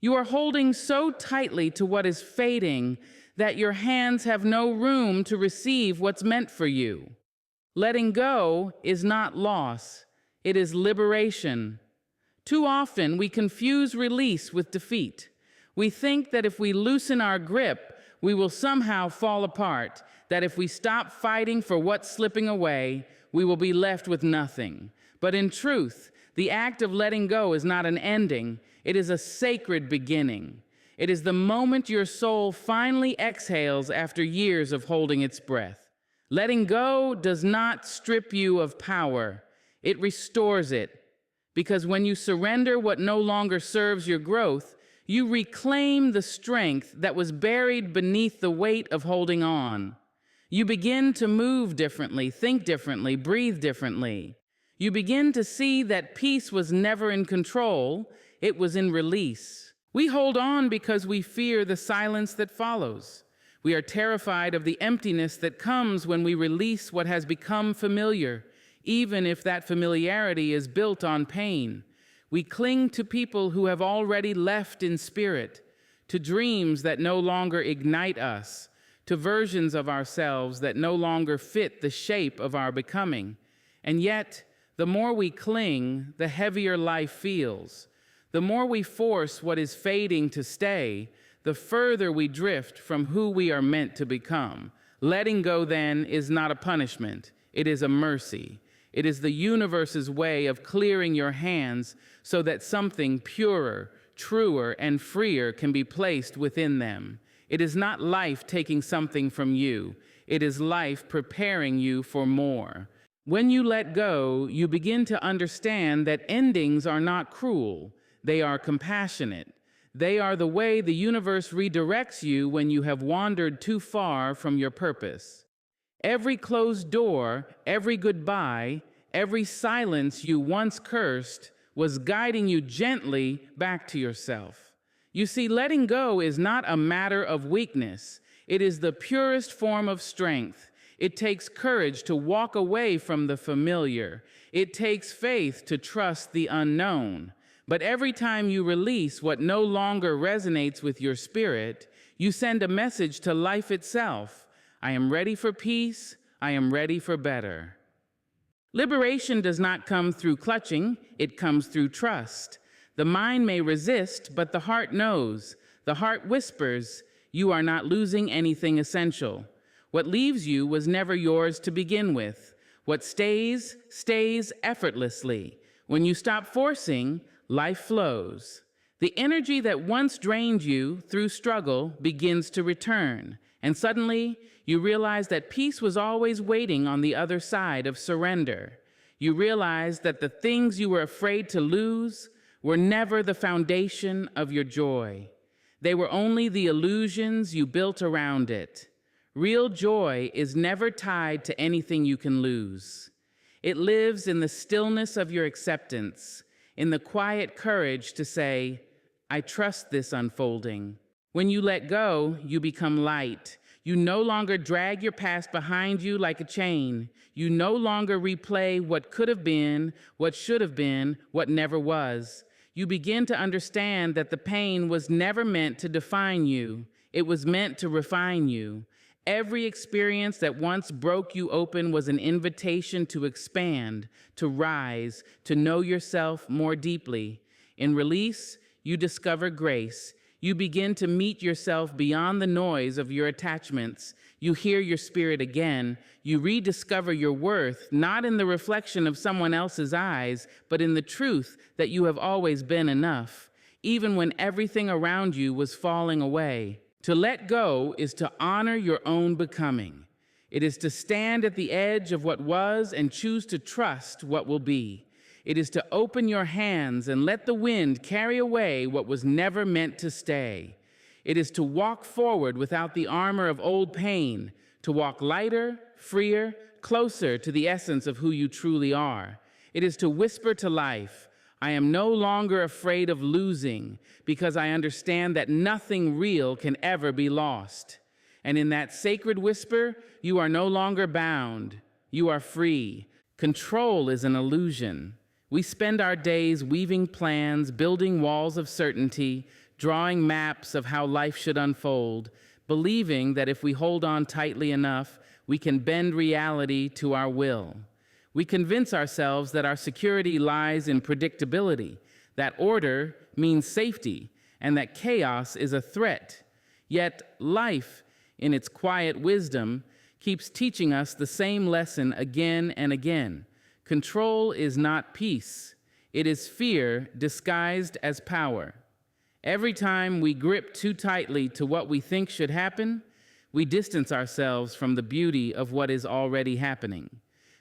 You are holding so tightly to what is fading that your hands have no room to receive what's meant for you. Letting go is not loss, it is liberation. Too often, we confuse release with defeat. We think that if we loosen our grip, we will somehow fall apart, that if we stop fighting for what's slipping away, we will be left with nothing. But in truth, the act of letting go is not an ending, it is a sacred beginning. It is the moment your soul finally exhales after years of holding its breath. Letting go does not strip you of power, it restores it. Because when you surrender what no longer serves your growth, you reclaim the strength that was buried beneath the weight of holding on. You begin to move differently, think differently, breathe differently. You begin to see that peace was never in control, it was in release. We hold on because we fear the silence that follows. We are terrified of the emptiness that comes when we release what has become familiar, even if that familiarity is built on pain. We cling to people who have already left in spirit, to dreams that no longer ignite us, to versions of ourselves that no longer fit the shape of our becoming. And yet, the more we cling, the heavier life feels. The more we force what is fading to stay, the further we drift from who we are meant to become. Letting go, then, is not a punishment. It is a mercy. It is the universe's way of clearing your hands so that something purer, truer, and freer can be placed within them. It is not life taking something from you. It is life preparing you for more. When you let go, you begin to understand that endings are not cruel. They are compassionate. They are the way the universe redirects you when you have wandered too far from your purpose. Every closed door, every goodbye, every silence you once cursed was guiding you gently back to yourself. You see, letting go is not a matter of weakness. It is the purest form of strength. It takes courage to walk away from the familiar. It takes faith to trust the unknown. But every time you release what no longer resonates with your spirit, you send a message to life itself. I am ready for peace. I am ready for better. Liberation does not come through clutching. It comes through trust. The mind may resist, but the heart knows. The heart whispers, you are not losing anything essential. What leaves you was never yours to begin with. What stays, stays effortlessly. When you stop forcing, life flows. The energy that once drained you through struggle begins to return, and suddenly you realize that peace was always waiting on the other side of surrender. You realize that the things you were afraid to lose were never the foundation of your joy. They were only the illusions you built around it. Real joy is never tied to anything you can lose. It lives in the stillness of your acceptance, in the quiet courage to say, I trust this unfolding. When you let go, you become light. You no longer drag your past behind you like a chain. You no longer replay what could have been, what should have been, what never was. You begin to understand that the pain was never meant to define you. It was meant to refine you. Every experience that once broke you open was an invitation to expand, to rise, to know yourself more deeply. In release, you discover grace. You begin to meet yourself beyond the noise of your attachments. You hear your spirit again. You rediscover your worth, not in the reflection of someone else's eyes, but in the truth that you have always been enough, even when everything around you was falling away. To let go is to honor your own becoming. It is to stand at the edge of what was and choose to trust what will be. It is to open your hands and let the wind carry away what was never meant to stay. It is to walk forward without the armor of old pain, to walk lighter, freer, closer to the essence of who you truly are. It is to whisper to life, I am no longer afraid of losing because I understand that nothing real can ever be lost. And in that sacred whisper, you are no longer bound. You are free. Control is an illusion. We spend our days weaving plans, building walls of certainty, drawing maps of how life should unfold, believing that if we hold on tightly enough, we can bend reality to our will. We convince ourselves that our security lies in predictability, that order means safety, and that chaos is a threat. Yet life, in its quiet wisdom, keeps teaching us the same lesson again and again. Control is not peace. It is fear disguised as power. Every time we grip too tightly to what we think should happen, we distance ourselves from the beauty of what is already happening.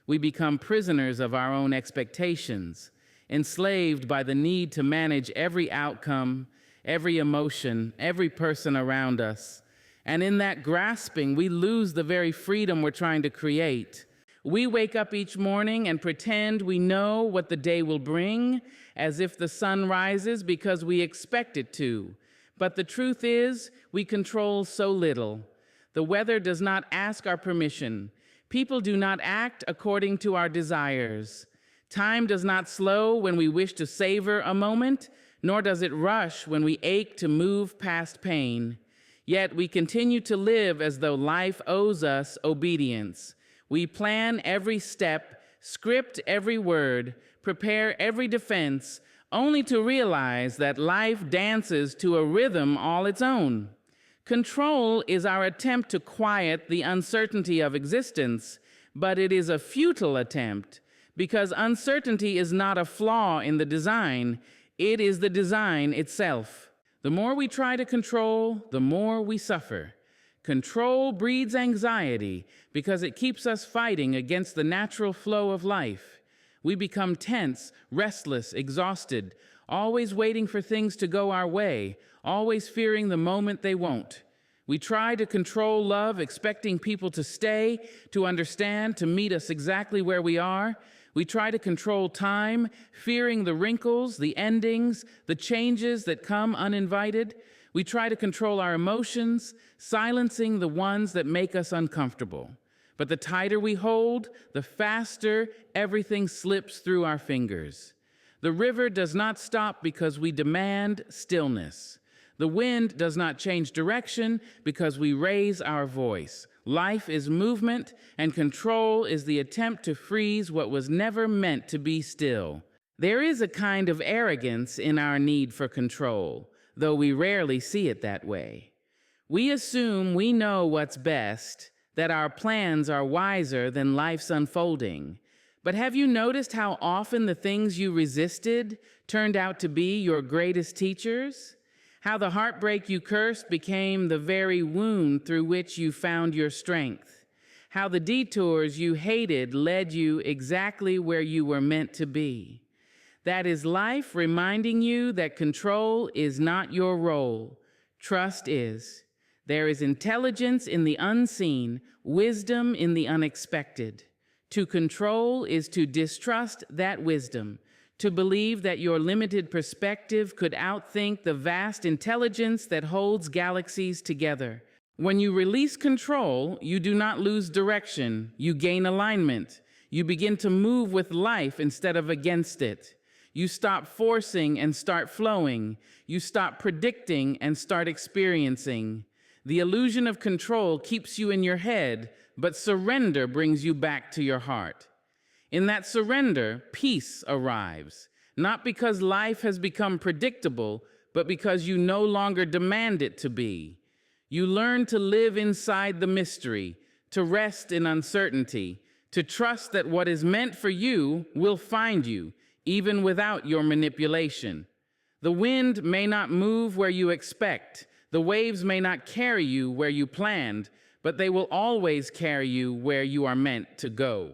We become prisoners of our own expectations, enslaved by the need to manage every outcome, every emotion, every person around us. And in that grasping, we lose the very freedom we're trying to create. We wake up each morning and pretend we know what the day will bring, as if the sun rises because we expect it to. But the truth is, we control so little. The weather does not ask our permission. People do not act according to our desires. Time does not slow when we wish to savor a moment, nor does it rush when we ache to move past pain. Yet we continue to live as though life owes us obedience. We plan every step, script every word, prepare every defense, only to realize that life dances to a rhythm all its own. Control is our attempt to quiet the uncertainty of existence, but it is a futile attempt because uncertainty is not a flaw in the design, it is the design itself. The more we try to control, the more we suffer. Control breeds anxiety because it keeps us fighting against the natural flow of life. We become tense, restless, exhausted, always waiting for things to go our way, always fearing the moment they won't. We try to control love, expecting people to stay, to understand, to meet us exactly where we are. We try to control time, fearing the wrinkles, the endings, the changes that come uninvited. We try to control our emotions, silencing the ones that make us uncomfortable. But the tighter we hold, the faster everything slips through our fingers. The river does not stop because we demand stillness. The wind does not change direction because we raise our voice. Life is movement, and control is the attempt to freeze what was never meant to be still. There is a kind of arrogance in our need for control, though we rarely see it that way. We assume we know what's best, that our plans are wiser than life's unfolding. But have you noticed how often the things you resisted turned out to be your greatest teachers? How the heartbreak you cursed became the very wound through which you found your strength? How the detours you hated led you exactly where you were meant to be? That is life reminding you that control is not your role. Trust is. There is intelligence in the unseen, wisdom in the unexpected. To control is to distrust that wisdom, to believe that your limited perspective could outthink the vast intelligence that holds galaxies together. When you release control, you do not lose direction, you gain alignment. You begin to move with life instead of against it. You stop forcing and start flowing. You stop predicting and start experiencing. The illusion of control keeps you in your head, but surrender brings you back to your heart. In that surrender, peace arrives, not because life has become predictable, but because you no longer demand it to be. You learn to live inside the mystery, to rest in uncertainty, to trust that what is meant for you will find you, even without your manipulation. The wind may not move where you expect, the waves may not carry you where you planned, but they will always carry you where you are meant to go.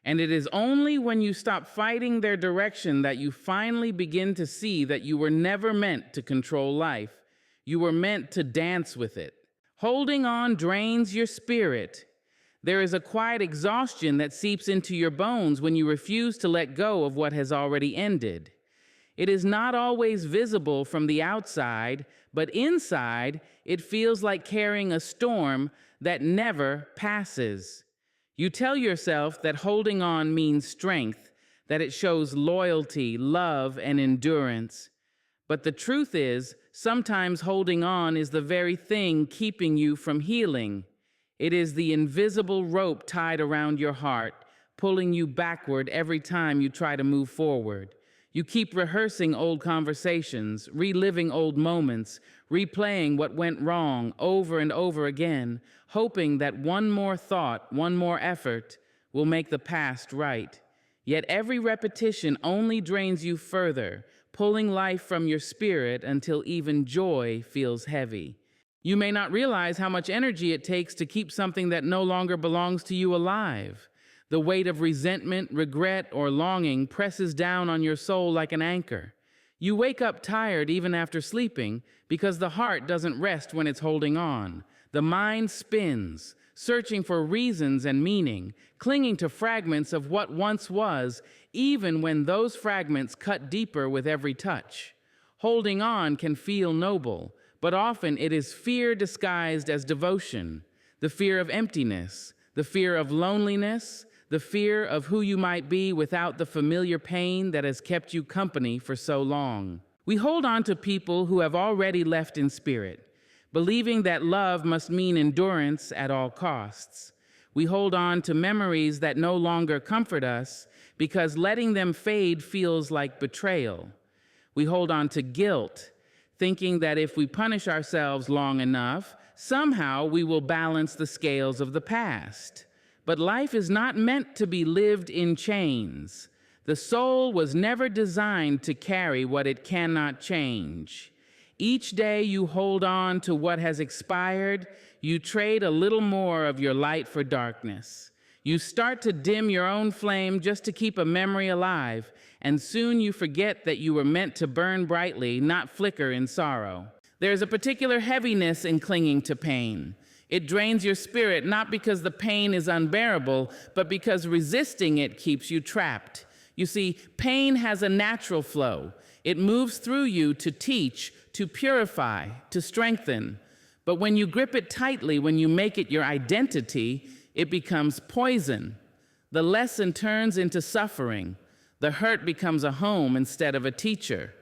And it is only when you stop fighting their direction that you finally begin to see that you were never meant to control life. You were meant to dance with it. Holding on drains your spirit. There is a quiet exhaustion that seeps into your bones when you refuse to let go of what has already ended. It is not always visible from the outside, but inside, it feels like carrying a storm that never passes. You tell yourself that holding on means strength, that it shows loyalty, love, and endurance. But the truth is, Sometimes holding on is the very thing keeping you from healing. It is the invisible rope tied around your heart, pulling you backward every time you try to move forward. You keep rehearsing old conversations, reliving old moments, replaying what went wrong over and over again, hoping that one more thought, one more effort will make the past right. Yet every repetition only drains you further, pulling life from your spirit until even joy feels heavy. You may not realize how much energy it takes to keep something that no longer belongs to you alive. The weight of resentment, regret, or longing presses down on your soul like an anchor. You wake up tired even after sleeping because the heart doesn't rest when it's holding on. The mind spins, searching for reasons and meaning, clinging to fragments of what once was, even when those fragments cut deeper with every touch. Holding on can feel noble, but often it is fear disguised as devotion. The fear of emptiness, the fear of loneliness, the fear of who you might be without the familiar pain that has kept you company for so long. We hold on to people who have already left in spirit, believing that love must mean endurance at all costs. We hold on to memories that no longer comfort us because letting them fade feels like betrayal. We hold on to guilt, thinking that if we punish ourselves long enough, somehow we will balance the scales of the past. But life is not meant to be lived in chains. The soul was never designed to carry what it cannot change. Each day you hold on to what has expired, you trade a little more of your light for darkness. You start to dim your own flame just to keep a memory alive, and soon you forget that you were meant to burn brightly, not flicker in sorrow. There is a particular heaviness in clinging to pain. It drains your spirit not because the pain is unbearable, but because resisting it keeps you trapped. You see, pain has a natural flow. It moves through you to teach, to purify, to strengthen. But when you grip it tightly, when you make it your identity, it becomes poison. The lesson turns into suffering. The hurt becomes a home instead of a teacher.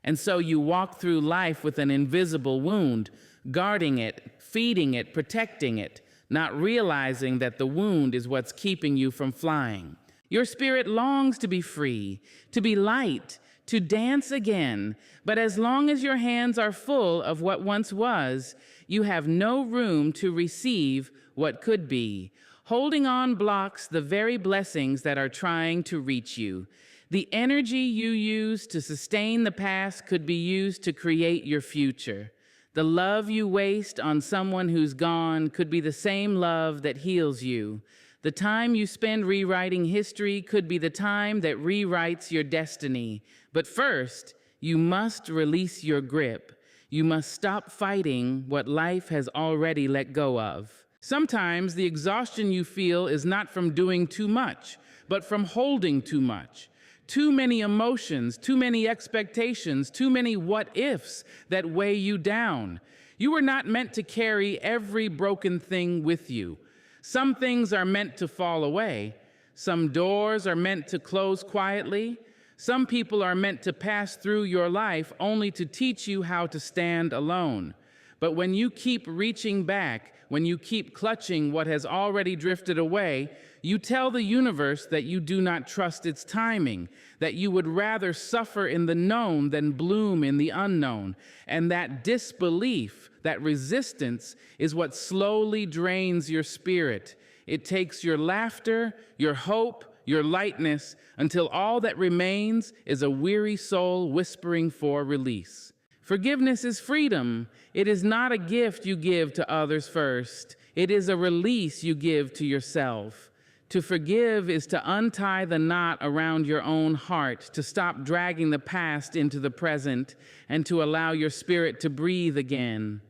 And so you walk through life with an invisible wound, guarding it, feeding it, protecting it, not realizing that the wound is what's keeping you from flying. Your spirit longs to be free, to be light, to dance again, but as long as your hands are full of what once was, you have no room to receive what could be. Holding on blocks the very blessings that are trying to reach you. The energy you use to sustain the past could be used to create your future. The love you waste on someone who's gone could be the same love that heals you. The time you spend rewriting history could be the time that rewrites your destiny. But first, you must release your grip. You must stop fighting what life has already let go of. Sometimes the exhaustion you feel is not from doing too much, but from holding too much. Too many emotions, too many expectations, too many what-ifs that weigh you down. You were not meant to carry every broken thing with you. Some things are meant to fall away. Some doors are meant to close quietly. Some people are meant to pass through your life only to teach you how to stand alone. But when you keep reaching back, when you keep clutching what has already drifted away, you tell the universe that you do not trust its timing, that you would rather suffer in the known than bloom in the unknown. And that disbelief, that resistance, is what slowly drains your spirit. It takes your laughter, your hope, your lightness, until all that remains is a weary soul whispering for release. Forgiveness is freedom. It is not a gift you give to others first. It is a release you give to yourself. To forgive is to untie the knot around your own heart, to stop dragging the past into the present, and to allow your spirit to breathe again.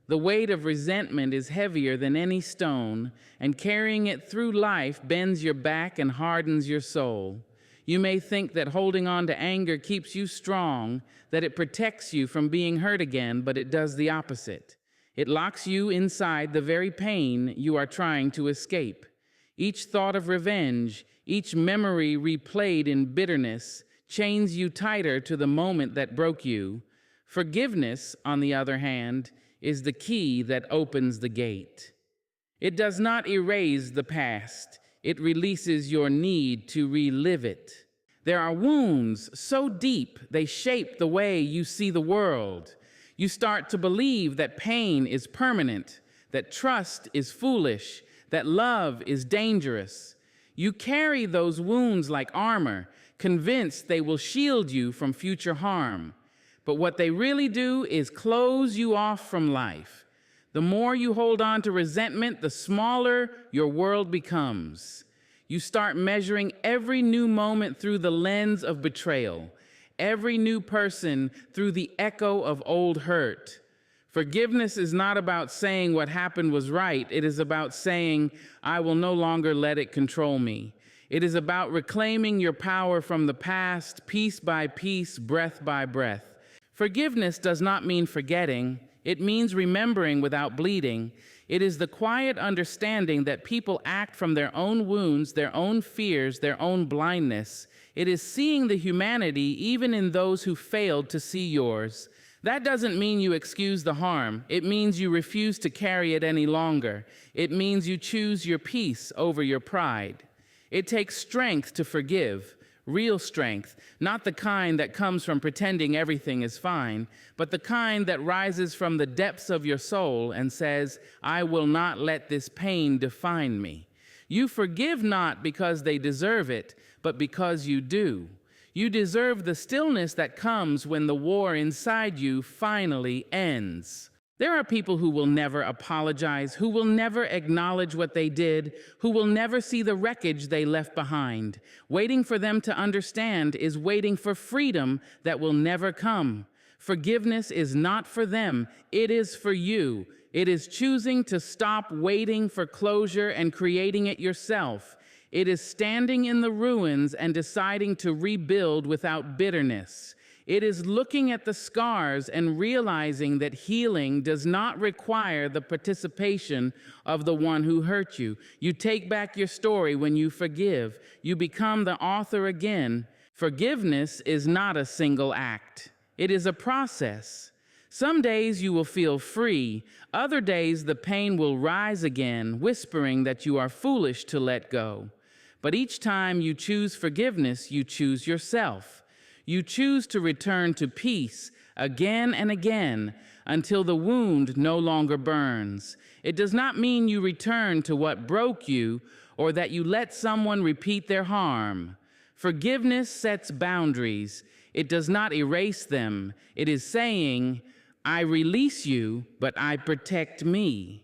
The weight of resentment is heavier than any stone, and carrying it through life bends your back and hardens your soul. You may think that holding on to anger keeps you strong, that it protects you from being hurt again, but it does the opposite. It locks you inside the very pain you are trying to escape. Each thought of revenge, each memory replayed in bitterness, chains you tighter to the moment that broke you. Forgiveness, on the other hand, is the key that opens the gate. It does not erase the past. It releases your need to relive it. There are wounds so deep they shape the way you see the world. You start to believe that pain is permanent, that trust is foolish, that love is dangerous. You carry those wounds like armor, convinced they will shield you from future harm. But what they really do is close you off from life. The more you hold on to resentment, the smaller your world becomes. You start measuring every new moment through the lens of betrayal, every new person through the echo of old hurt. Forgiveness is not about saying what happened was right. It is about saying, I will no longer let it control me. It is about reclaiming your power from the past, piece by piece, breath by breath. Forgiveness does not mean forgetting. It means remembering without bleeding. It is the quiet understanding that people act from their own wounds, their own fears, their own blindness. It is seeing the humanity even in those who failed to see yours. That doesn't mean you excuse the harm. It means you refuse to carry it any longer. It means you choose your peace over your pride. It takes strength to forgive. Real strength, not the kind that comes from pretending everything is fine, but the kind that rises from the depths of your soul and says, I will not let this pain define me. You forgive not because they deserve it, but because you do. You deserve the stillness that comes when the war inside you finally ends. There are people who will never apologize, who will never acknowledge what they did, who will never see the wreckage they left behind. Waiting for them to understand is waiting for freedom that will never come. Forgiveness is not for them, it is for you. It is choosing to stop waiting for closure and creating it yourself. It is standing in the ruins and deciding to rebuild without bitterness. It is looking at the scars and realizing that healing does not require the participation of the one who hurt you. You take back your story when you forgive. You become the author again. Forgiveness is not a single act. It is a process. Some days you will feel free. Other days the pain will rise again, whispering that you are foolish to let go. But each time you choose forgiveness, you choose yourself. You choose to return to peace again and again until the wound no longer burns. It does not mean you return to what broke you or that you let someone repeat their harm. Forgiveness sets boundaries. It does not erase them. It is saying, I release you, but I protect me.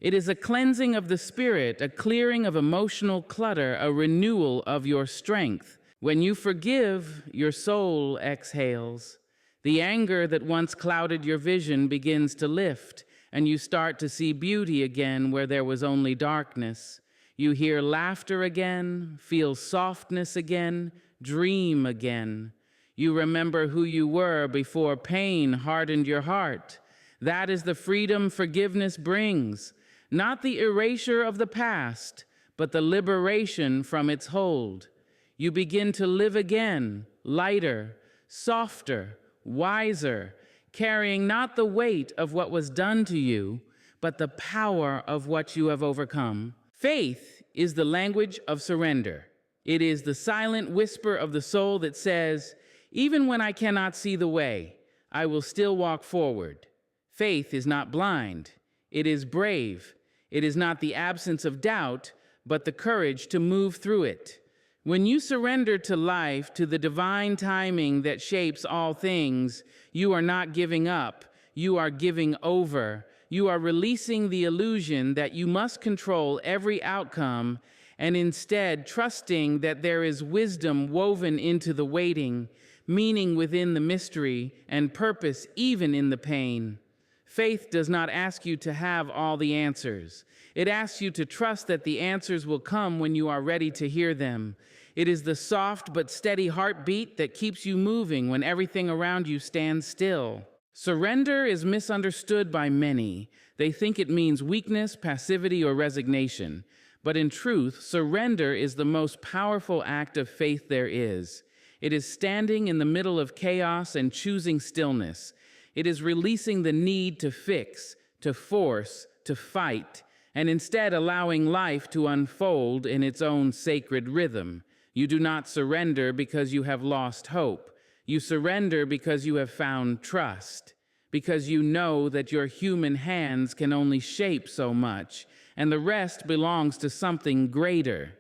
It is a cleansing of the spirit, a clearing of emotional clutter, a renewal of your strength. When you forgive, your soul exhales. The anger that once clouded your vision begins to lift, and you start to see beauty again where there was only darkness. You hear laughter again, feel softness again, dream again. You remember who you were before pain hardened your heart. That is the freedom forgiveness brings, not the erasure of the past, but the liberation from its hold. You begin to live again, lighter, softer, wiser, carrying not the weight of what was done to you, but the power of what you have overcome. Faith is the language of surrender. It is the silent whisper of the soul that says, even when I cannot see the way, I will still walk forward. Faith is not blind. It is brave. It is not the absence of doubt, but the courage to move through it. When you surrender to life, to the divine timing that shapes all things, you are not giving up. You are giving over. You are releasing the illusion that you must control every outcome and instead trusting that there is wisdom woven into the waiting, meaning within the mystery, and purpose even in the pain. Faith does not ask you to have all the answers. It asks you to trust that the answers will come when you are ready to hear them. It is the soft but steady heartbeat that keeps you moving when everything around you stands still. Surrender is misunderstood by many. They think it means weakness, passivity, or resignation. But in truth, surrender is the most powerful act of faith there is. It is standing in the middle of chaos and choosing stillness. It is releasing the need to fix, to force, to fight, and instead allowing life to unfold in its own sacred rhythm. You do not surrender because you have lost hope. You surrender because you have found trust, because you know that your human hands can only shape so much, and the rest belongs to something greater.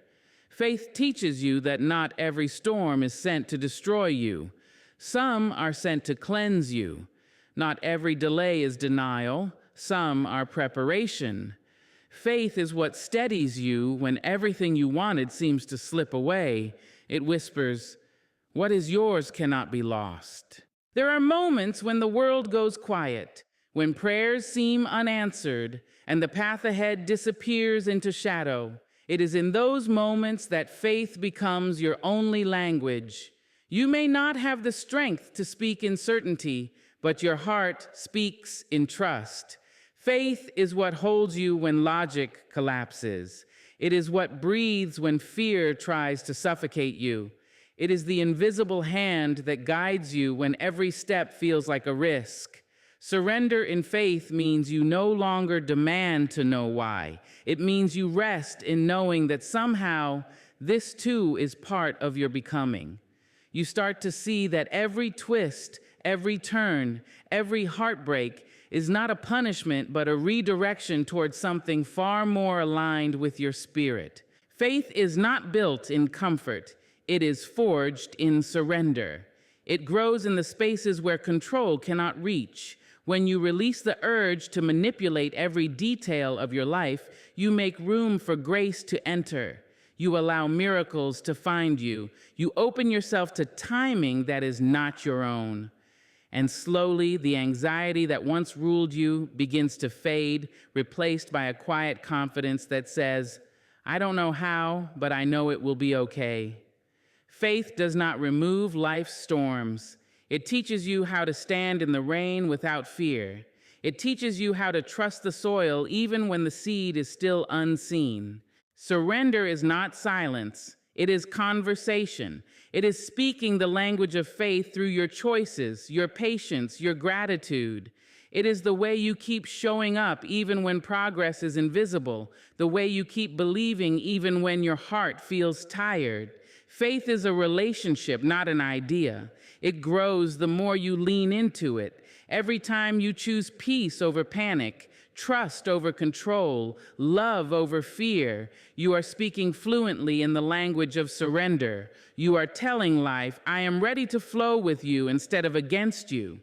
Faith teaches you that not every storm is sent to destroy you. Some are sent to cleanse you. Not every delay is denial. Some are preparation. Faith is what steadies you when everything you wanted seems to slip away. It whispers, "What is yours cannot be lost." There are moments when the world goes quiet, when prayers seem unanswered, and the path ahead disappears into shadow. It is in those moments that faith becomes your only language. You may not have the strength to speak in certainty, but your heart speaks in trust. Faith is what holds you when logic collapses. It is what breathes when fear tries to suffocate you. It is the invisible hand that guides you when every step feels like a risk. Surrender in faith means you no longer demand to know why. It means you rest in knowing that somehow this too is part of your becoming. You start to see that every twist, every turn, every heartbreak is not a punishment but a redirection towards something far more aligned with your spirit. Faith is not built in comfort. It is forged in surrender. It grows in the spaces where control cannot reach. When you release the urge to manipulate every detail of your life, you make room for grace to enter. You allow miracles to find you. You open yourself to timing that is not your own. And slowly, the anxiety that once ruled you begins to fade, replaced by a quiet confidence that says, "I don't know how, but I know it will be okay." Faith does not remove life's storms. It teaches you how to stand in the rain without fear. It teaches you how to trust the soil even when the seed is still unseen. Surrender is not silence. It is conversation. It is speaking the language of faith through your choices, your patience, your gratitude. It is the way you keep showing up even when progress is invisible, the way you keep believing even when your heart feels tired. Faith is a relationship, not an idea. It grows the more you lean into it. Every time you choose peace over panic, trust over control, love over fear, you are speaking fluently in the language of surrender. You are telling life, "I am ready to flow with you instead of against you."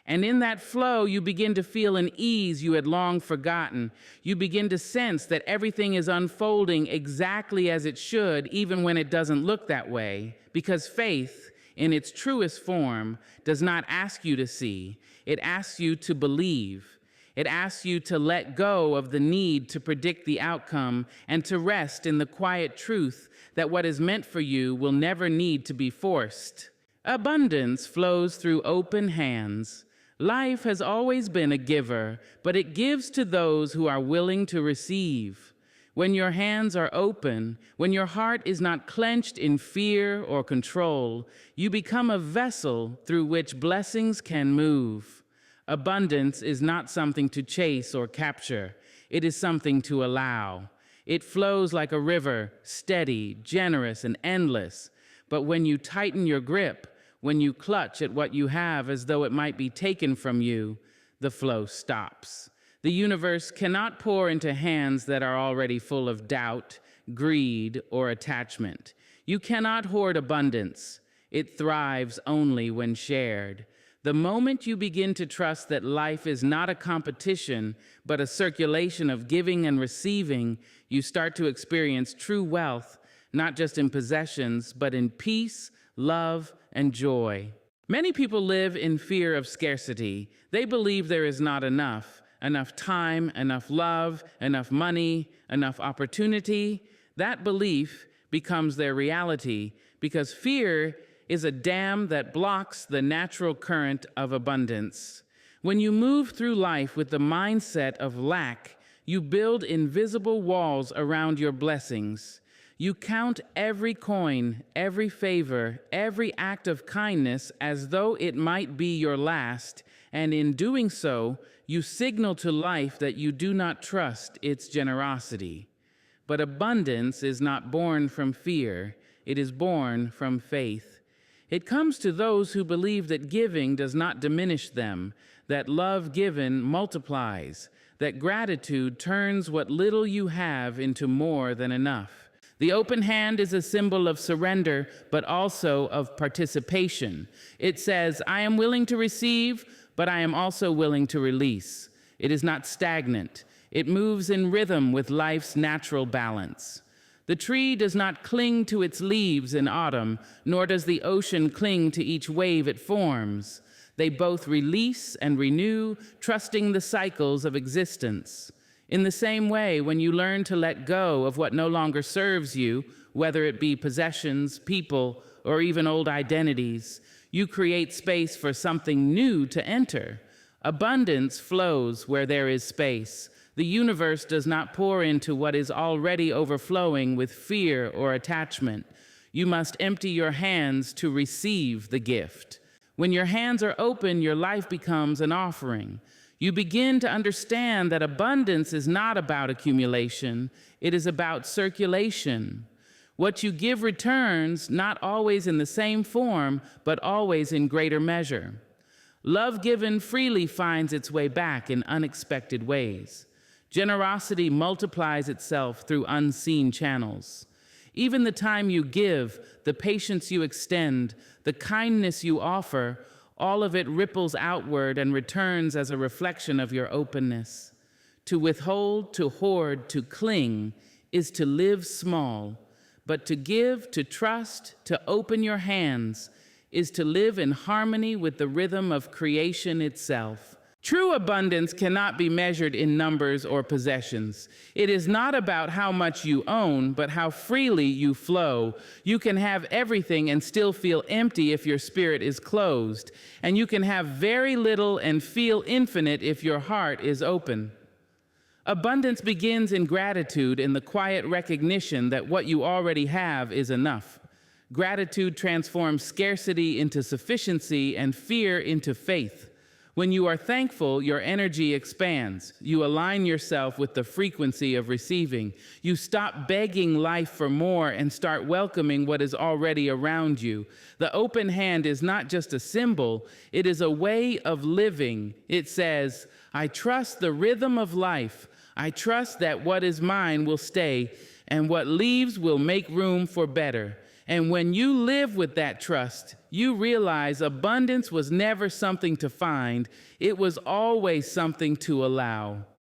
And in that flow, you begin to feel an ease you had long forgotten. You begin to sense that everything is unfolding exactly as it should, even when it doesn't look that way. Because faith, in its truest form, does not ask you to see. It asks you to believe. It asks you to let go of the need to predict the outcome and to rest in the quiet truth that what is meant for you will never need to be forced. Abundance flows through open hands. Life has always been a giver, but it gives to those who are willing to receive. When your hands are open, when your heart is not clenched in fear or control, you become a vessel through which blessings can move. Abundance is not something to chase or capture. It is something to allow. It flows like a river, steady, generous, and endless. But when you tighten your grip, when you clutch at what you have as though it might be taken from you, the flow stops. The universe cannot pour into hands that are already full of doubt, greed, or attachment. You cannot hoard abundance. It thrives only when shared. The moment you begin to trust that life is not a competition, but a circulation of giving and receiving, you start to experience true wealth, not just in possessions, but in peace, love, and joy. Many people live in fear of scarcity. They believe there is not enough time, enough love, enough money, enough opportunity. That belief becomes their reality because fear is a dam that blocks the natural current of abundance. When you move through life with the mindset of lack, you build invisible walls around your blessings. You count every coin, every favor, every act of kindness as though it might be your last, And in doing so, you signal to life that you do not trust its generosity. But abundance is not born from fear, it is born from faith. It comes to those who believe that giving does not diminish them, that love given multiplies, that gratitude turns what little you have into more than enough. The open hand is a symbol of surrender, but also of participation. It says, I am willing to receive, but I am also willing to release. It is not stagnant. It moves in rhythm with life's natural balance. The tree does not cling to its leaves in autumn, nor does the ocean cling to each wave it forms. They both release and renew, trusting the cycles of existence. In the same way, when you learn to let go of what no longer serves you, whether it be possessions, people, or even old identities, you create space for something new to enter. Abundance flows where there is space. The universe does not pour into what is already overflowing with fear or attachment. You must empty your hands to receive the gift. When your hands are open, your life becomes an offering. You begin to understand that abundance is not about accumulation, it is about circulation. What you give returns, not always in the same form, but always in greater measure. Love given freely finds its way back in unexpected ways. Generosity multiplies itself through unseen channels. Even the time you give, the patience you extend, the kindness you offer, all of it ripples outward and returns as a reflection of your openness. To withhold, to hoard, to cling is to live small, but to give, to trust, to open your hands is to live in harmony with the rhythm of creation itself. True abundance cannot be measured in numbers or possessions. It is not about how much you own, but how freely you flow. You can have everything and still feel empty if your spirit is closed, and you can have very little and feel infinite if your heart is open. Abundance begins in gratitude, in the quiet recognition that what you already have is enough. Gratitude transforms scarcity into sufficiency and fear into faith. When you are thankful, your energy expands. You align yourself with the frequency of receiving. You stop begging life for more and start welcoming what is already around you. The open hand is not just a symbol, it is a way of living. It says, I trust the rhythm of life. I trust that what is mine will stay, and what leaves will make room for better. And when you live with that trust, you realize abundance was never something to find, it was always something to allow.